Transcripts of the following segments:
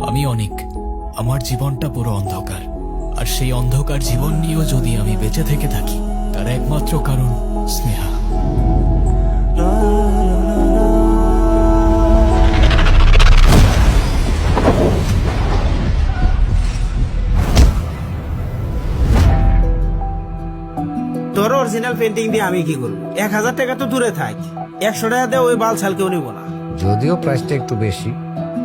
আমি অনেক, আমার জীবনটা পুরো অন্ধকার। আর সেই অন্ধকার জীবন নিয়েও যদি আমি বেঁচে থেকে থাকি, তার একমাত্র কারণ স্নেহা। তোর অরিজিনাল পেন্টিং দিয়ে আমি কি করবো? 1000 টাকা তো দূরে থাক, 100 টাকা দিয়ে ওই বাল ছাল কেউ নিব না। যদিও প্রাইসটা একটু বেশি,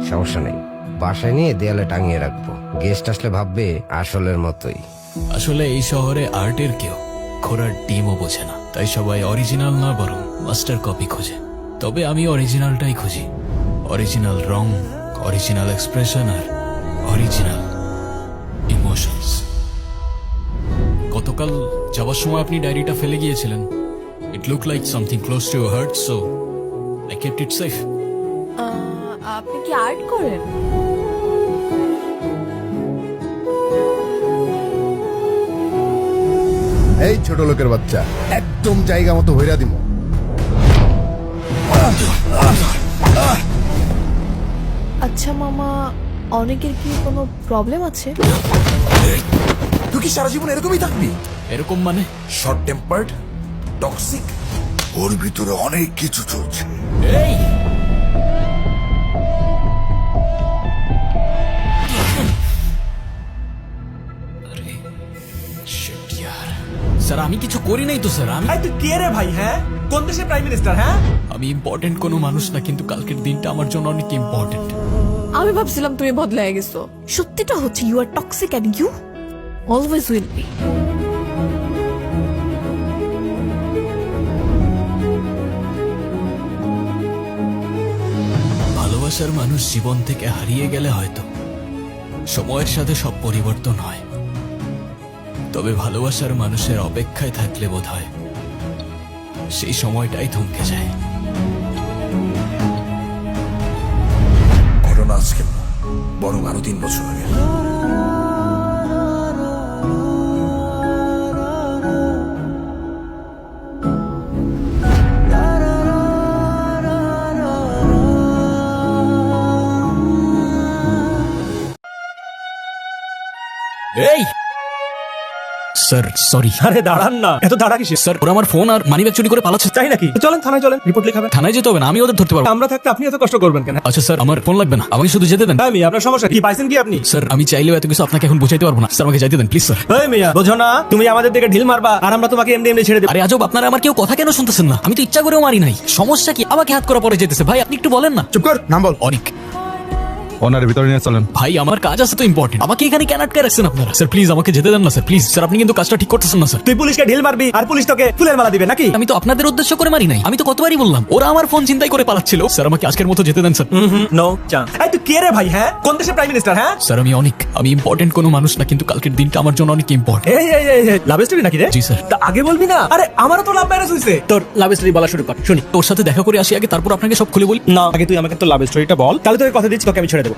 সমস্যা নেই, বাসায় নিয়ে দেয়ালে টাঙিয়ে রাখবো। গেস্ট আসলে ভাববে আসলের মতোই। আসলে এই শহরে আর্টের কেউ ঘোড়ার ডিমও বোঝে না, তাই সবাই অরিজিনাল না বরং মাস্টার কপি খোঁজে। তবে আমি অরিজিনালটাই খুঁজি। অরিজিনাল রং, অরিজিনাল এক্সপ্রেশন আর অরিজিনাল ইমোশনস। গতকাল যাওয়ার সময় আপনি ডায়েরিটা ফেলে গিয়েছিলেন। ইট look like something close to your heart, so I kept it safe. আপনি কি আর্ট করেন? এই ছোট লোকের বাচ্চা, একদম জায়গা মতো হইরা দিব। আচ্ছা মামা, অনেকের কি কোনো প্রবলেম আছে? তুই কি সারা জীবন এরকমই থাকবি? এরকম মানে? Short tempered, toxic. ওর ভিতরে অনেক কিছু চলছে। এই আরে শিট ইয়ার। স্যার আমি কিছু করি নাই তো স্যার। তুই কে রে ভাই? হ্যাঁ, কোন দেশের প্রাইম মিনিস্টার? হ্যাঁ, আমি ইম্পর্টেন্ট কোনো মানুষ না, কিন্তু কালকের দিনটা আমার জন্য অনেক ইম্পর্টেন্ট। আমি ভাবছিলাম তুমি বদলায় গেছো। সত্যিটা হচ্ছে you are toxic and you always will be. ভালোবাসার মানুষ জীবন থেকে হারিয়ে গেলে হয়তো সময়ের সাথে সব পরিবর্তন হয়, তবে ভালোবাসার মানুষের অপেক্ষায় থাকলে বোধহয় সেই সময়টাই থমকে যায়। ঘটনা আজকে না, বরং আরো 3 বছর আগে। এই স্যার, সরি। আরে দাঁড়ান না, এত দাঁড়া কিসে? স্যার ওরা আমার ফোন আর মানিব্যাগ চুরি করে পালাচ্ছে। চাই নাকি? চলেন থানায়, চলেন রিপোর্ট লিখাবেন। থানায় যেতে হবে না, আমি ওদের ধরতে পারবো। আমরা থাকতে আপনি এত কষ্ট করবেন কেন? আচ্ছা স্যার, আমার ফোন লাগবে না, আমাকে শুধু যেতে দেন। হ্যাঁ মিয়া, আপনার সমস্যা কি? পাইছেন কি আপনি? স্যার আমি চাইলেও এত কিছু আপনাকে এখন বুঝাইতে পারবো না, স্যার আমাকে যাইতে দেন প্লিজ স্যার। এই মিয়া, বোঝো না তুমি আমাদের দিকে ঢিল মারবা আর আমরা তোমাকে এমনি এমনি ছেড়ে দেব? আরে আজব, আপনারা আমার কেউ কথা কেন শুনতেছেন না? আমি তো ইচ্ছা করেও মারি নাই, সমস্যা কি? আমাকে হাত করা পরে যেতেছে। ভাই আপনি একটু বলেন না। চুপ কর, নাম বল। অনেক ওনার ভিতরে নিয়ে চলেন। ভাই আমার কাজ আছে তো ইম্পর্টেন্ট, আমাকে এখানে কেন আটকে রাখছেন আপনারা? স্যার প্লিজ আমাকে যেতে দেন না স্যার, প্লিজ স্যার। আপনি কিন্তু কাজটা ঠিক করতেছেন না স্যার। তুই পুলিশকে ঢিল মারবি আর পুলিশ তোকে ফুলের মালা দিবে নাকি? আমি তো আপনাদের উদ্দেশ্য করে মারি নাই, আমি তো কতবারই বললাম ওরা আমার ফোন চিন্তাই করে পালাচ্ছিল। স্যার আমাকে আজকের মতো যেতে দেন স্যার। No chance. এই তুই কে রে ভাই? হ্যাঁ, কোন দেশের প্রাইম মিনিস্টার? হ্যাঁ স্যার আমি অনেক, আমি ইম্পর্টেন্ট কোনো মানুষ না, কিন্তু কালকের দিনটা আমার জন্য অনেক ইম্পর্টেন্ট। এই এই এই লাভ স্টোরি নাকি রে? জি স্যার। তা আগে বলবি না? আরে আমারও তো লাভ ম্যারেজ হইছে। তোর লাভ স্টোরি বলা শুরু কর, শুনি। তোর সাথে দেখা করে আসি আগে, তারপর আপনাকে সব খুলে বলি। না, আগে তুই আমাকে তোর লাভ স্টোরিটা বল, তাহলে তোকে কথা দিচ্ছি তোকে আমি ছেড়ে দেব।